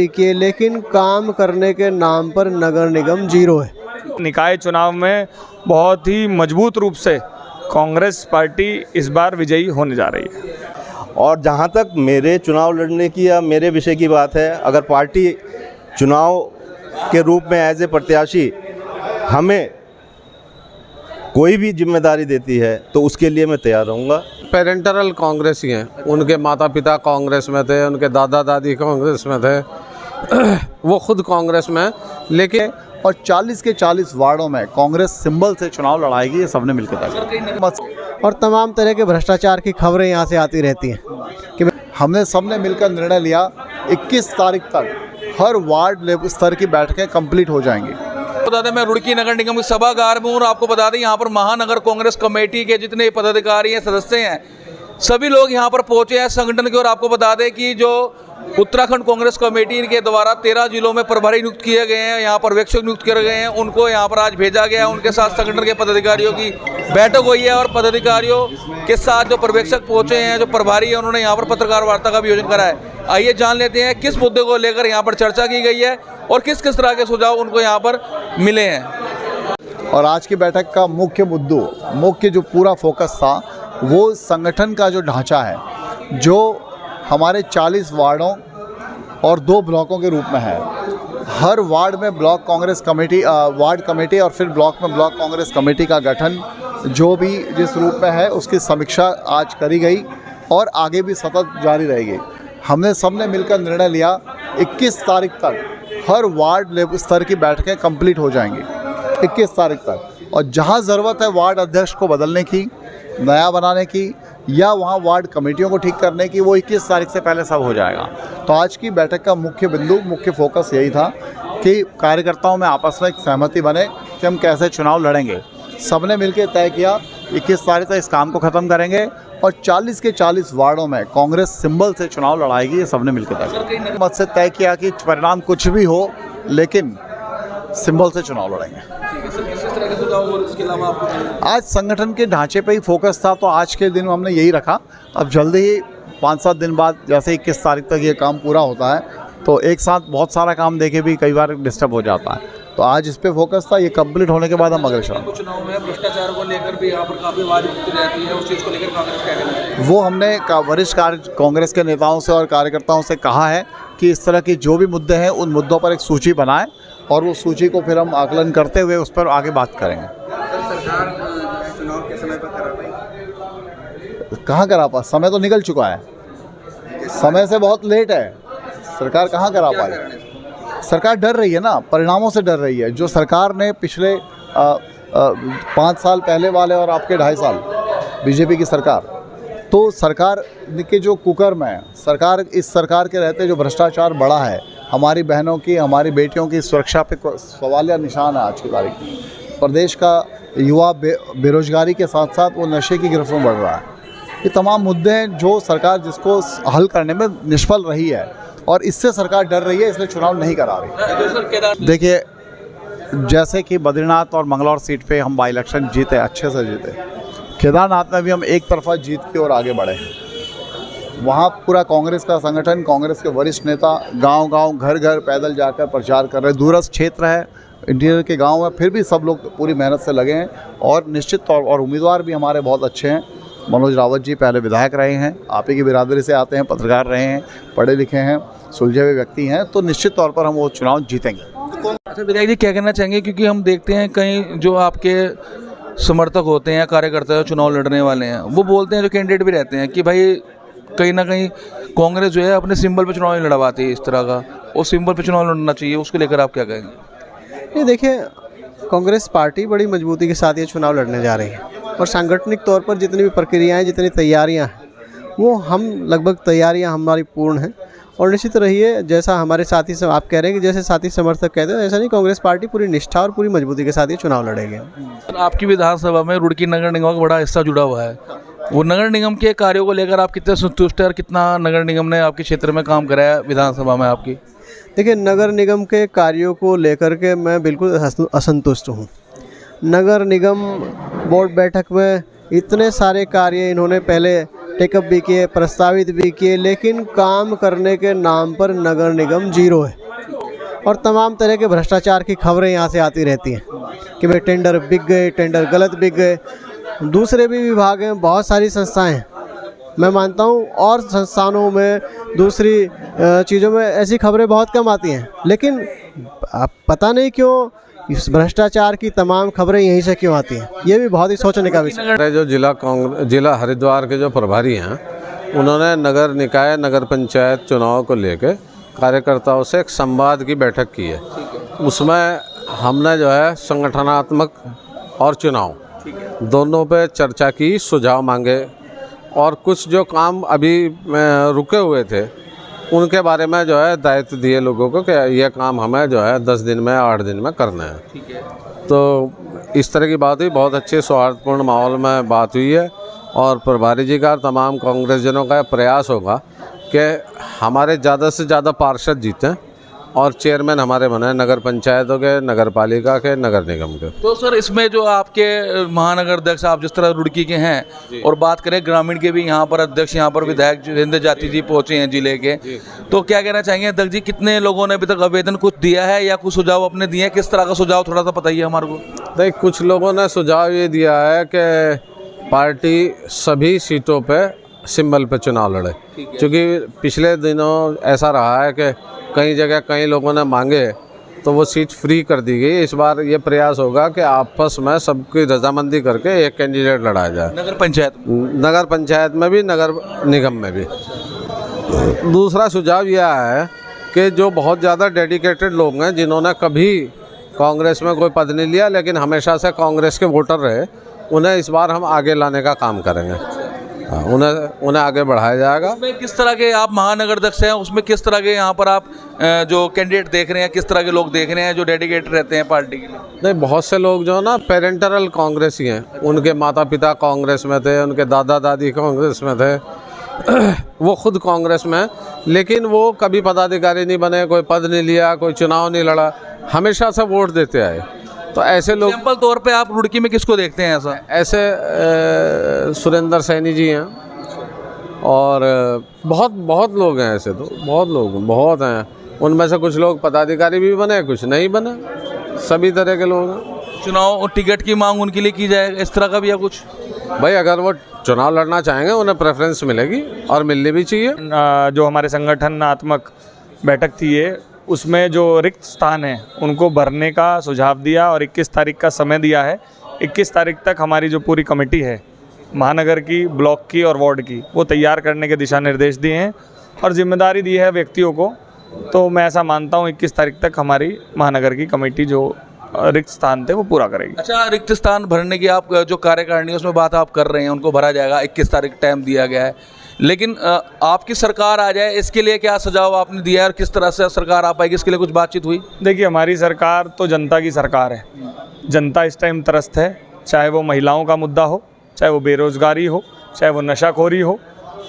किए, लेकिन काम करने के नाम पर नगर निगम जीरो है। निकाय चुनाव में बहुत ही मजबूत रूप से कांग्रेस पार्टी इस बार विजयी होने जा रही है। और जहाँ तक मेरे चुनाव लड़ने की या मेरे विषय की बात है, अगर पार्टी चुनाव के रूप में एज ए प्रत्याशी हमें कोई भी जिम्मेदारी देती है तो उसके लिए मैं तैयार रहूँगा। पेरेंटल कांग्रेस ही हैं, उनके माता पिता कांग्रेस में थे, उनके दादा दादी कांग्रेस में थे, वो खुद कांग्रेस में, लेकिन और 40 के 40 वार्डों में कांग्रेस सिंबल से चुनाव लड़ाएगी, ये सबने मिलकर तय। और तमाम तरह के भ्रष्टाचार की खबरें यहाँ से आती रहती हैं कि हमने सबने मिलकर निर्णय लिया 21 तारीख तक हर वार्ड स्तर की बैठकें कंप्लीट हो जाएंगी। बता दें, मैं रुड़की नगर निगम के सभागार में हूँ और आपको बता दें यहाँ पर महानगर कांग्रेस कमेटी के जितने पदाधिकारी हैं, सदस्य हैं, सभी लोग यहाँ पर पहुँचे हैं संगठन के। और आपको बता दें कि जो उत्तराखंड कांग्रेस कमेटी के द्वारा 13 जिलों में प्रभारी नियुक्त किए गए हैं, यहाँ पर्यवेक्षक नियुक्त किए गए हैं, उनको यहाँ पर आज भेजा गया है। उनके साथ संगठन के पदाधिकारियों की बैठक हुई है और पदाधिकारियों के साथ जो पर्यवेक्षक पहुँचे हैं, जो प्रभारी हैं, उन्होंने यहाँ पर पत्रकार वार्ता का भी आयोजन करा है। आइए जान लेते हैं किस मुद्दे को लेकर यहाँ पर चर्चा की गई है और किस किस तरह के सुझाव उनको यहाँ पर मिले हैं। और आज की बैठक का मुख्य जो पूरा फोकस था वो संगठन का जो ढांचा है, जो हमारे 40 वार्डों और 2 ब्लॉकों के रूप में है। हर वार्ड में block Congress committee, ward committee और फिर ब्लॉक में ब्लॉक कांग्रेस कमेटी का गठन जो भी जिस रूप में है उसकी समीक्षा आज करी गई और आगे भी सतत जारी रहेगी। हमने सबने मिलकर निर्णय लिया 21 तारीख तक हर वार्ड स्तर की बैठकें कंप्लीट हो जाएंगी, 21 तारीख तक। और जहां ज़रूरत है वार्ड अध्यक्ष को बदलने की, नया बनाने की या वहाँ वार्ड कमेटियों को ठीक करने की, वो 21 तारीख से पहले सब हो जाएगा। तो आज की बैठक का मुख्य फोकस यही था कि कार्यकर्ताओं में आपस में एक सहमति बने कि हम कैसे चुनाव लड़ेंगे। सबने मिलकर तय किया 21 तारीख तक इस काम को ख़त्म करेंगे और 40 के 40 वार्डों में कांग्रेस सिंबल से चुनाव लड़ाएगी, ये सबने मिलकर तय। मत से तय किया कि परिणाम कुछ भी हो लेकिन सिंबल से चुनाव लड़ेंगे। आज संगठन के ढांचे पे ही फोकस था, तो आज के दिन हमने यही रखा। अब जल्दी ही 5-7 दिन बाद जैसे 21 तारीख तक ये काम पूरा होता है, तो एक साथ बहुत सारा काम देके भी कई बार डिस्टर्ब हो जाता है, तो आज इस पे फोकस था। ये कंप्लीट होने के बाद हम अगले चुनाव में भ्रष्टाचार को लेकर भी यहाँ पर काफ़ी आवाज उठती रहती है, उस चीज़ को लेकर कांग्रेस क्या कहना है? वो हमने वरिष्ठ कांग्रेस के नेताओं से और कार्यकर्ताओं से कहा है कि इस तरह की जो भी मुद्दे हैं उन मुद्दों पर एक सूची बनाएं और वो सूची को फिर हम आकलन करते हुए उस पर आगे बात करेंगे। सरकार चुनाव के समय पर करा पाई? कहाँ करा पा, समय तो निकल चुका है, समय से बहुत लेट है। सरकार कहाँ करा पाई? सरकार डर रही है ना, परिणामों से डर रही है। जो सरकार ने पिछले 5 साल पहले वाले और आपके 2.5 साल बीजेपी की सरकार, तो सरकार के जो कुकर्म है, इस सरकार के रहते जो भ्रष्टाचार बढ़ा है, हमारी बहनों की, हमारी बेटियों की सुरक्षा पे सवालिया निशान है। आज की तारीख में प्रदेश का युवा बेरोजगारी के साथ साथ वो नशे की गिरफ्त में बढ़ रहा है। ये तमाम मुद्दे हैं जो सरकार जिसको हल करने में निष्फल रही है और इससे सरकार डर रही है, इसलिए चुनाव नहीं करा रही। देखिए, जैसे कि बद्रीनाथ और मंगलौर सीट पे हम बाई इलेक्शन जीते, अच्छे से जीते। केदारनाथ में भी हम एक तरफा जीत की ओर आगे बढ़े। वहाँ पूरा कांग्रेस का संगठन, कांग्रेस के वरिष्ठ नेता गांव-गांव, घर-घर पैदल जाकर प्रचार कर रहे। दूरस्थ क्षेत्र है, इंटीरियर के गांव में, फिर भी सब लोग पूरी मेहनत से लगे हैं और निश्चित तौर और उम्मीदवार भी हमारे बहुत अच्छे हैं। मनोज रावत जी पहले विधायक रहे हैं, आप ही की बिरादरी से आते हैं, पत्रकार रहे हैं, पढ़े लिखे हैं, सुलझे हुए व्यक्ति हैं, तो निश्चित तौर पर हम वो चुनाव जीतेंगे। अच्छा विधायक जी, क्या कहना चाहेंगे, क्योंकि हम देखते हैं कहीं जो आपके समर्थक होते हैं, कार्यकर्ता जो चुनाव लड़ने वाले हैं, वो बोलते हैं, जो कैंडिडेट भी रहते हैं कि भाई कहीं ना कहीं कांग्रेस जो है अपने सिंबल पे चुनाव नहीं लड़वाती है, इस तरह का, और सिंबल पे चुनाव लड़ना चाहिए, उसको लेकर आप क्या कहेंगे? ये देखिए, कांग्रेस पार्टी बड़ी मजबूती के साथ ये चुनाव लड़ने जा रही है और सांगठनिक तौर पर जितनी भी प्रक्रियाएं, जितनी तैयारियां हैं, वो हम लगभग तैयारियां हमारी पूर्ण हैं। और निश्चित रहिए, जैसा हमारे साथी से आप कह रहे हैं कि जैसे साथी समर्थक कहते हैं, ऐसा नहीं, कांग्रेस पार्टी पूरी निष्ठा और पूरी मजबूती के साथ ये चुनाव लड़ेगी। आपकी विधानसभा में रुड़की नगर निगम का बड़ा हिस्सा जुड़ा हुआ है, वो नगर निगम के कार्यों को लेकर आप कितने संतुष्ट हैं और कितना नगर निगम ने आपके क्षेत्र में काम कराया विधानसभा में आपकी? देखिए, नगर निगम के कार्यों को लेकर के मैं बिल्कुल असंतुष्ट हूँ। नगर निगम बोर्ड बैठक में इतने सारे कार्य इन्होंने पहले टेकअप भी किए, प्रस्तावित भी किए, लेकिन काम करने के नाम पर नगर निगम जीरो है। और तमाम तरह के भ्रष्टाचार की खबरें यहाँ से आती रहती हैं कि भाई टेंडर बिक गए, टेंडर गलत बिक गए। दूसरे भी विभाग हैं, बहुत सारी संस्थाएं हैं, मैं मानता हूँ, और संस्थानों में दूसरी चीज़ों में ऐसी खबरें बहुत कम आती हैं, लेकिन अब पता नहीं क्यों इस भ्रष्टाचार की तमाम खबरें यहीं से क्यों आती हैं। ये भी बहुत ही सोचने का विषय है। हमारे जो जिला हरिद्वार के जो प्रभारी हैं, उन्होंने नगर निकाय नगर पंचायत चुनाव को लेकर कार्यकर्ताओं से एक संवाद की बैठक की है। उसमें हमने जो है संगठनात्मक और चुनाव दोनों पे चर्चा की, सुझाव मांगे, और कुछ जो काम अभी रुके हुए थे उनके बारे में जो है दायित्व दिए लोगों को कि यह काम हमें जो है 10 दिन में 8 दिन में करना है। तो इस तरह की बात हुई, बहुत अच्छे सौहार्दपूर्ण माहौल में बात हुई है। और प्रभारी जी का तमाम कांग्रेसजनों का प्रयास होगा कि हमारे ज़्यादा से ज़्यादा पार्षद जीतें और चेयरमैन हमारे बने नगर पंचायतों के, नगर पालिका के, नगर निगम के। तो सर इसमें जो आपके महानगर अध्यक्ष आप जिस तरह रुड़की के हैं, और बात करें ग्रामीण के भी यहाँ पर अध्यक्ष, यहाँ पर विधायक जितेंद्र जाति जी पहुँचे हैं जिले के, तो क्या कहना चाहेंगे अध्यक्ष जी, कितने लोगों ने अभी तक आवेदन कुछ दिया है या कुछ सुझाव अपने दिए हैं? किस तरह का सुझाव थोड़ा सा बताइए हमारे को। देखिए, कुछ लोगों ने सुझाव ये दिया है कि पार्टी सभी सीटों पे सिंबल पे चुनाव लड़े, क्योंकि पिछले दिनों ऐसा रहा है कि कई जगह कई लोगों ने मांगे तो वो सीट फ्री कर दी गई। इस बार ये प्रयास होगा कि आपस में सबकी रजामंदी करके एक कैंडिडेट लड़ाया जाए, नगर पंचायत में भी, नगर निगम में भी। दूसरा सुझाव यह है कि जो बहुत ज़्यादा डेडिकेटेड लोग हैं, जिन्होंने कभी कांग्रेस में कोई पद नहीं लिया लेकिन हमेशा से कांग्रेस के वोटर रहे, उन्हें इस बार हम आगे लाने का काम करेंगे। उन्हें आगे बढ़ाया जाएगा। उसमें किस तरह के आप महानगर अध्यक्ष हैं, उसमें किस तरह के यहाँ पर आप जो कैंडिडेट देख रहे हैं, किस तरह के लोग देख रहे हैं जो डेडिकेटेड रहते हैं पार्टी के लिए? नहीं, बहुत से लोग जो है ना पेरेंटल कांग्रेसी हैं, उनके माता पिता कांग्रेस में थे, उनके दादा दादी कांग्रेस में थे, वो खुद कांग्रेस में, लेकिन वो कभी पदाधिकारी नहीं बने, कोई पद नहीं लिया, कोई चुनाव नहीं लड़ा, हमेशा से वोट देते आए। तो ऐसे लोग, एग्जाम्पल तौर पे आप रुड़की में किसको देखते हैं ऐसा? ऐसे सुरेंद्र सैनी जी हैं, और बहुत लोग हैं ऐसे, तो बहुत हैं। उनमें से कुछ लोग पदाधिकारी भी बने, कुछ नहीं बने, सभी तरह के लोग हैं। चुनाव और टिकट की मांग उनके लिए की जाए, इस तरह का भी या कुछ? भाई अगर वो चुनाव लड़ना चाहेंगे उन्हें प्रेफरेंस मिलेगी और मिलनी भी चाहिए। जो हमारे संगठनात्मक बैठक थी ये, उसमें जो रिक्त स्थान हैं उनको भरने का सुझाव दिया और 21 तारीख का समय दिया है। 21 तारीख तक हमारी जो पूरी कमेटी है महानगर की, ब्लॉक की और वार्ड की, वो तैयार करने के दिशा निर्देश दिए हैं और जिम्मेदारी दी है व्यक्तियों को। तो मैं ऐसा मानता हूँ 21 तारीख तक हमारी महानगर की कमेटी जो रिक्त स्थान थे वो पूरा करेगी। अच्छा, रिक्त स्थान भरने की आप जो कार्यकारिणी उसमें बात आप कर रहे हैं, उनको भरा जाएगा, 21 तारीख टाइम दिया गया है, लेकिन आपकी सरकार आ जाए इसके लिए क्या सुझाव आपने दिया है और किस तरह से सरकार आ पाएगी, इसके लिए कुछ बातचीत हुई? देखिए, हमारी सरकार तो जनता की सरकार है। जनता इस टाइम त्रस्त है, चाहे वो महिलाओं का मुद्दा हो, चाहे वो बेरोज़गारी हो, चाहे वो नशाखोरी हो,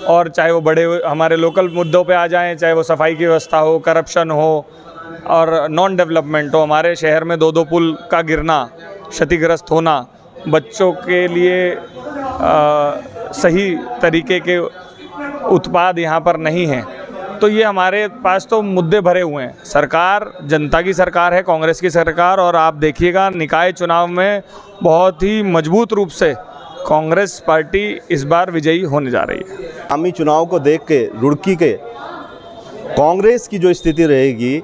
और चाहे वो बड़े हमारे लोकल मुद्दों पे आ जाएं, चाहे वो सफाई की व्यवस्था हो, करप्शन हो और नॉन डेवलपमेंट हो। हमारे शहर में 2 पुल का गिरना, क्षतिग्रस्त होना, बच्चों के लिए सही तरीके के उत्पाद यहाँ पर नहीं हैं, तो ये हमारे पास तो मुद्दे भरे हुए हैं। सरकार जनता की सरकार है, कांग्रेस की सरकार, और आप देखिएगा निकाय चुनाव में बहुत ही मजबूत रूप से कांग्रेस पार्टी इस बार विजयी होने जा रही है। आगामी चुनाव को देख के रुड़की के कांग्रेस की जो स्थिति रहेगी,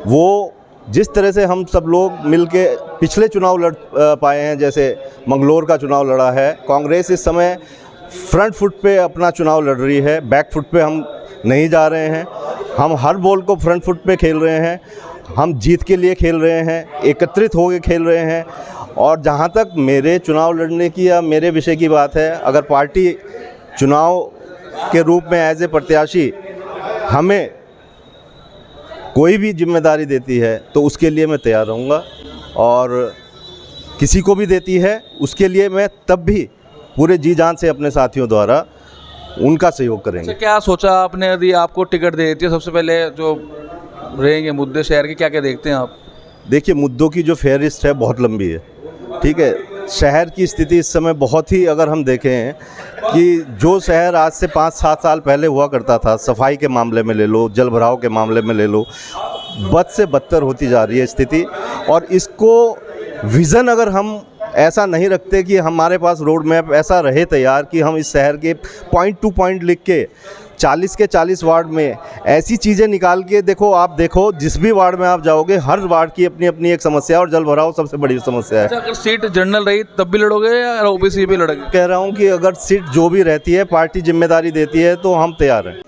वो जिस तरह से हम सब लोग मिलके पिछले चुनाव लड़ पाए हैं, जैसे मंगलोर का चुनाव लड़ा है, कांग्रेस इस समय फ्रंट फुट पे अपना चुनाव लड़ रही है, बैक फुट पे हम नहीं जा रहे हैं। हम हर बॉल को फ्रंट फुट पे खेल रहे हैं, हम जीत के लिए खेल रहे हैं, एकत्रित होकर खेल रहे हैं। और जहाँ तक मेरे चुनाव लड़ने की या मेरे विषय की बात है, अगर पार्टी चुनाव के रूप में एज ए प्रत्याशी हमें कोई भी जिम्मेदारी देती है तो उसके लिए मैं तैयार रहूँगा, और किसी को भी देती है उसके लिए मैं तब भी पूरे जी जान से अपने साथियों द्वारा उनका सहयोग करेंगे। क्या सोचा आपने, यदि आपको टिकट दे देती है, सबसे पहले जो रहेंगे मुद्दे शहर के क्या क्या देखते हैं आप? देखिए, मुद्दों की जो फहरिस्त है बहुत लंबी है, ठीक है। शहर की स्थिति इस समय बहुत ही, अगर हम देखें कि जो शहर आज से 5-7 साल पहले हुआ करता था, सफाई के मामले में ले लो, जल भराव के मामले में ले लो, बद से बदतर होती जा रही है स्थिति। और इसको विज़न अगर हम ऐसा नहीं रखते कि हमारे पास रोड मैप ऐसा रहे तैयार कि हम इस शहर के पॉइंट टू पॉइंट लिख के 40 के 40 वार्ड में ऐसी चीज़ें निकाल के देखो, आप देखो जिस भी वार्ड में आप जाओगे, हर वार्ड की अपनी अपनी एक समस्या है और जल भराव सबसे बड़ी समस्या है। अच्छा, अगर सीट जनरल रही तब भी लड़ोगे या ओबीसी भी लड़ोगे? कह रहा हूँ कि अगर सीट जो भी रहती है, पार्टी जिम्मेदारी देती है तो हम तैयार हैं।